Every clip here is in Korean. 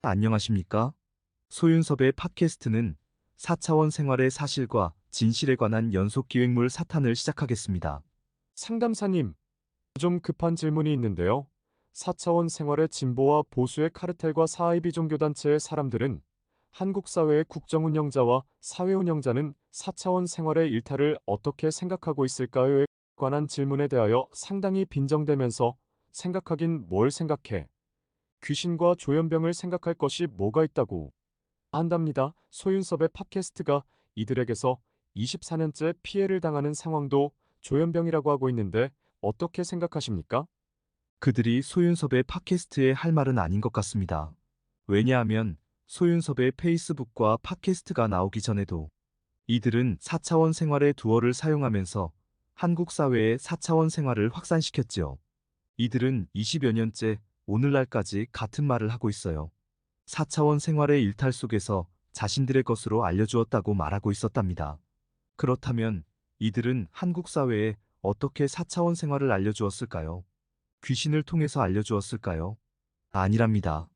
안녕하십니까? 소윤섭의 팟캐스트는 4차원 생활의 사실과 진실에 관한 연속 기획물 사탄을 시작하겠습니다. 상담사님, 좀 급한 질문이 있는데요. 4차원 생활의 진보와 보수의 카르텔과 사이비 종교단체의 사람들은 한국 사회의 국정운영자와 사회운영자는 4차원 생활의 일탈을 어떻게 생각하고 있을까요에 관한 질문에 대하여 상당히 빈정대면서 생각하긴 뭘 생각해. 귀신과 조현병을 생각할 것이 뭐가 있다고 한답니다. 소윤섭의 팟캐스트가 이들에게서 24년째 피해를 당하는 상황도 조현병이라고 하고 있는데 어떻게 생각하십니까? 그들이 소윤섭의 팟캐스트에 할 말은 아닌 것 같습니다. 왜냐하면 소윤섭의 페이스북과 팟캐스트가 나오기 전에도 이들은 4차원 생활의 두어를 사용하면서 한국 사회의 4차원 생활을 확산시켰지요. 이들은 20여 년째 오늘날까지 같은 말을 하고 있어요. 4차원 생활의 일탈 속에서 자신들의 것으로 알려주었다고 말하고 있었답니다. 그렇다면 이들은 한국 사회에 어떻게 4차원 생활을 알려주었을까요? 귀신을 통해서 알려주었을까요? 아니랍니다.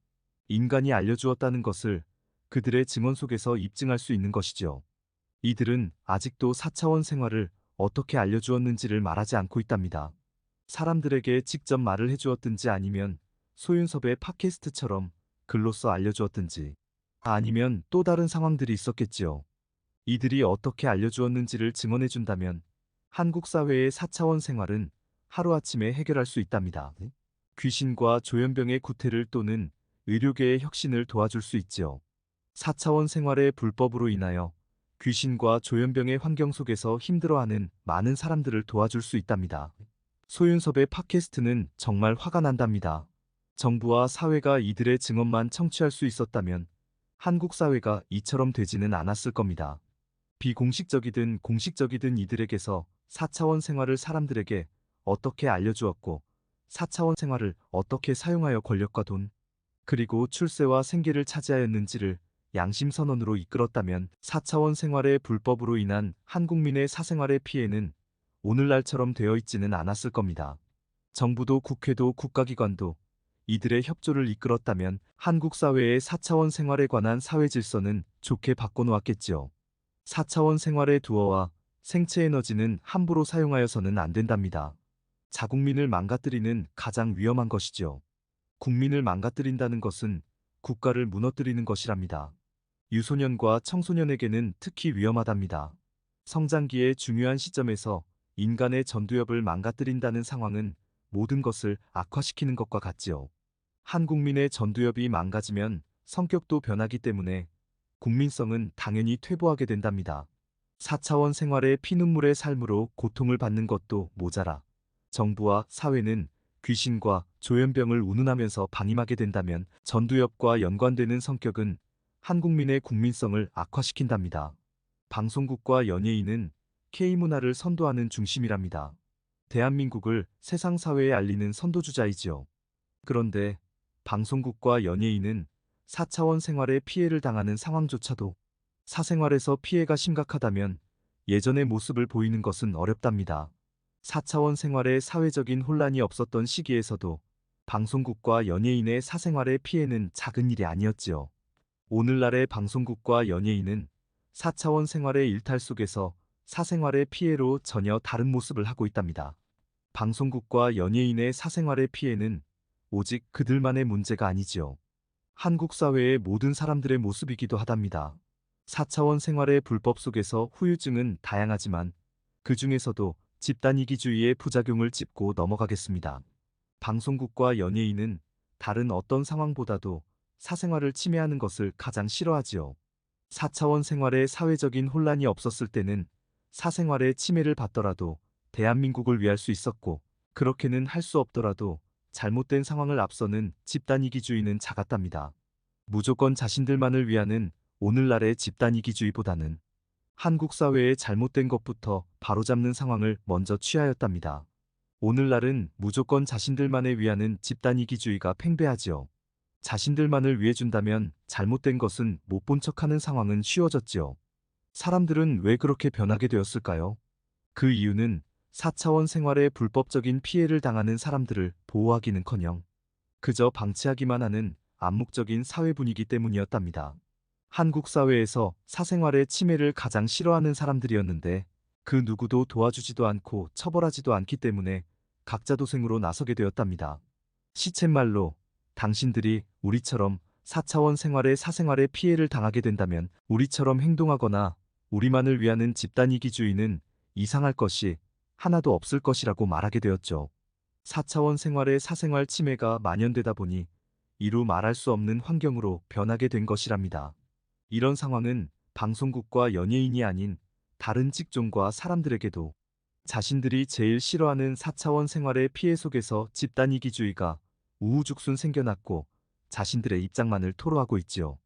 인간이 알려주었다는 것을 그들의 증언 속에서 입증할 수 있는 것이죠. 이들은 아직도 4차원 생활을 어떻게 알려주었는지를 말하지 않고 있답니다. 사람들에게 직접 말을 해주었든지 아니면 소윤섭의 팟캐스트처럼 글로써 알려주었든지 아니면 또 다른 상황들이 있었겠지요. 이들이 어떻게 알려주었는지를 증언해준다면 한국 사회의 4차원 생활은 하루아침에 해결할 수 있답니다. 귀신과 조현병의 구태를 또는 의료계의 혁신을 도와줄 수 있지요. 4차원 생활의 불법으로 인하여 귀신과 조현병의 환경 속에서 힘들어하는 많은 사람들을 도와줄 수 있답니다. 소윤섭의 팟캐스트는 정말 화가 난답니다. 정부와 사회가 이들의 증언만 청취할 수 있었다면 한국 사회가 이처럼 되지는 않았을 겁니다. 비공식적이든 공식적이든 이들에게서 4차원 생활을 사람들에게 어떻게 알려주었고 4차원 생활을 어떻게 사용하여 권력과 돈, 그리고 출세와 생계를 차지하였는지를 양심선언으로 이끌었다면 4차원 생활의 불법으로 인한 한국민의 사생활의 피해는 오늘날처럼 되어 있지는 않았을 겁니다. 정부도 국회도 국가기관도 이들의 협조를 이끌었다면 한국 사회의 4차원 생활에 관한 사회 질서는 좋게 바꿔놓았겠지요. 4차원 생활의 두어와 생체 에너지는 함부로 사용하여서는 안 된답니다. 자국민을 망가뜨리는 가장 위험한 것이죠. 국민을 망가뜨린다는 것은 국가를 무너뜨리는 것이랍니다. 유소년과 청소년에게는 특히 위험하답니다. 성장기의 중요한 시점에서 인간의 전두엽을 망가뜨린다는 상황은 모든 것을 악화시키는 것과 같지요. 한 국민의 전두엽이 망가지면 성격도 변하기 때문에 국민성은 당연히 퇴보하게 된답니다. 4차원 생활의 피눈물의 삶으로 고통을 받는 것도 모자라 정부와 사회는 귀신과 조현병을 운운하면서 방임하게 된다면 전두엽과 연관되는 성격은 한국민의 국민성을 악화시킨답니다. 방송국과 연예인은 K문화를 선도하는 중심이랍니다. 대한민국을 세상 사회에 알리는 선도주자이지요. 그런데 방송국과 연예인은 4차원 생활에 피해를 당하는 상황조차도 사생활에서 피해가 심각하다면 예전의 모습을 보이는 것은 어렵답니다. 4차원 생활에 사회적인 혼란이 없었던 시기에서도 방송국과 연예인의 사생활의 피해는 작은 일이 아니었지요. 오늘날의 방송국과 연예인은 4차원 생활의 일탈 속에서 사생활의 피해로 전혀 다른 모습을 하고 있답니다. 방송국과 연예인의 사생활의 피해는 오직 그들만의 문제가 아니지요. 한국 사회의 모든 사람들의 모습이기도 하답니다. 4차원 생활의 불법 속에서 후유증은 다양하지만 그 중에서도 집단이기주의의 부작용을 짚고 넘어가겠습니다. 방송국과 연예인은 다른 어떤 상황보다도 사생활을 침해하는 것을 가장 싫어하지요. 4차원 생활의 사회적인 혼란이 없었을 때는 사생활의 침해를 받더라도 대한민국을 위할 수 있었고 그렇게는 할 수 없더라도 잘못된 상황을 앞서는 집단이기주의는 작았답니다. 무조건 자신들만을 위하는 오늘날의 집단이기주의보다는 한국 사회의 잘못된 것부터 바로잡는 상황을 먼저 취하였답니다. 오늘날은 무조건 자신들만을 위하는 집단이기주의가 팽배하지요. 자신들만을 위해 준다면 잘못된 것은 못 본 척하는 상황은 쉬워졌지요. 사람들은 왜 그렇게 변하게 되었을까요? 그 이유는 4차원 생활의 불법적인 피해를 당하는 사람들을 보호하기는커녕 그저 방치하기만 하는 암묵적인 사회 분위기 때문이었답니다. 한국 사회에서 사생활의 침해를 가장 싫어하는 사람들이었는데 그 누구도 도와주지도 않고 처벌하지도 않기 때문에 각자 도생으로 나서게 되었답니다. 시쳇말로 당신들이 우리처럼 4차원 생활의 사생활에 피해를 당하게 된다면 우리처럼 행동하거나 우리만을 위하는 집단 이기주의는 이상할 것이 하나도 없을 것이라고 말하게 되었죠. 4차원 생활의 사생활 침해가 만연되다 보니 이루 말할 수 없는 환경으로 변하게 된 것이랍니다. 이런 상황은 방송국과 연예인이 아닌 다른 직종과 사람들에게도 자신들이 제일 싫어하는 4차원 생활의 피해 속에서 집단 이기주의가 우후죽순 생겨났고 자신들의 입장만을 토로하고 있지요.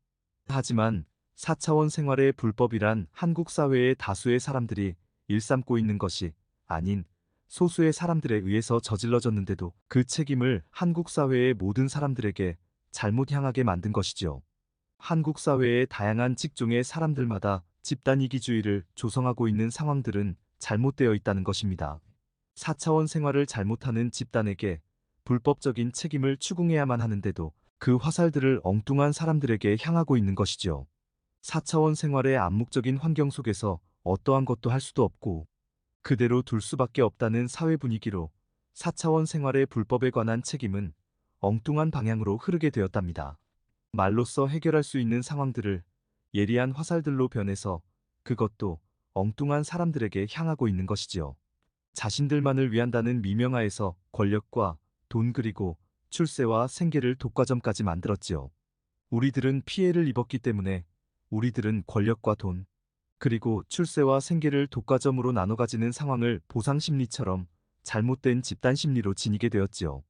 하지만 4차원 생활의 불법이란 한국 사회의 다수의 사람들이 일삼고 있는 것이 아닌 소수의 사람들에 의해서 저질러졌는데도 그 책임을 한국 사회의 모든 사람들에게 잘못 향하게 만든 것이죠. 한국 사회의 다양한 직종의 사람들마다 집단 이기주의를 조성하고 있는 상황들은 잘못되어 있다는 것입니다. 4차원 생활을 잘못하는 집단에게 불법적인 책임을 추궁해야만 하는데도 그 화살들을 엉뚱한 사람들에게 향하고 있는 것이죠. 4차원 생활의 암묵적인 환경 속에서 어떠한 것도 할 수도 없고 그대로 둘 수밖에 없다는 사회 분위기로 4차원 생활의 불법에 관한 책임은 엉뚱한 방향으로 흐르게 되었답니다. 말로써 해결할 수 있는 상황들을 예리한 화살들로 변해서 그것도 엉뚱한 사람들에게 향하고 있는 것이지요. 자신들만을 위한다는 미명하에서 권력과 돈 그리고 출세와 생계를 독과점까지 만들었지요. 우리들은 피해를 입었기 때문에 우리들은 권력과 돈 그리고 출세와 생계를 독과점으로 나눠 가지는 상황을 보상심리처럼 잘못된 집단심리로 지니게 되었지요.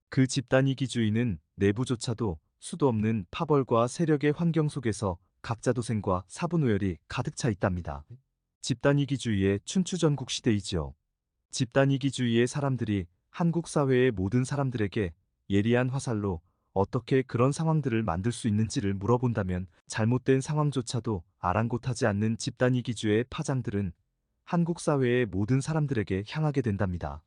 그 집단 이기주의는 내부조차도 수도 없는 파벌과 세력의 환경 속에서 각자 도생과 사분오열이 가득 차 있답니다. 집단 이기주의의 춘추전국 시대이지요. 집단 이기주의의 사람들이 한국 사회의 모든 사람들에게 예리한 화살로 어떻게 그런 상황들을 만들 수 있는지를 물어본다면 잘못된 상황조차도 아랑곳하지 않는 집단 이기주의의 파장들은 한국 사회의 모든 사람들에게 향하게 된답니다.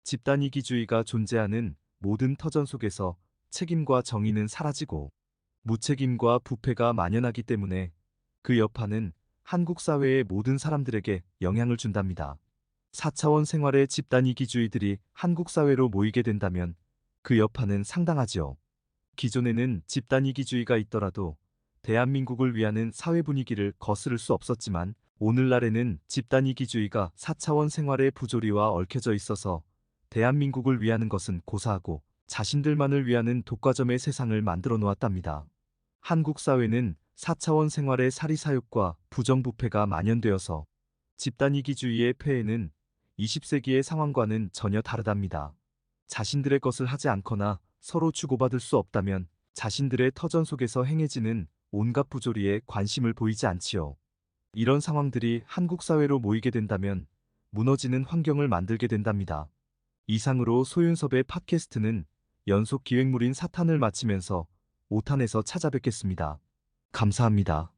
집단 이기주의가 존재하는 모든 터전 속에서 책임과 정의는 사라지고 무책임과 부패가 만연하기 때문에 그 여파는 한국 사회의 모든 사람들에게 영향을 준답니다. 4차원 생활의 집단 이기주의들이 한국 사회로 모이게 된다면 그 여파는 상당하지요. 기존에는 집단 이기주의가 있더라도 대한민국을 위하는 사회 분위기를 거스를 수 없었지만 오늘날에는 집단 이기주의가 4차원 생활의 부조리와 얽혀져 있어서 대한민국을 위하는 것은 고사하고 자신들만을 위하는 독과점의 세상을 만들어 놓았답니다. 한국 사회는 4차원 생활의 사리사욕과 부정부패가 만연되어서 집단 이기주의의 폐해는 20세기의 상황과는 전혀 다르답니다. 자신들의 것을 하지 않거나 서로 주고받을 수 없다면 자신들의 터전 속에서 행해지는 온갖 부조리에 관심을 보이지 않지요. 이런 상황들이 한국 사회로 모이게 된다면 무너지는 환경을 만들게 된답니다. 이상으로 소윤섭의 팟캐스트는 연속 기획물인 사탄을 마치면서 5탄에서 찾아뵙겠습니다. 감사합니다.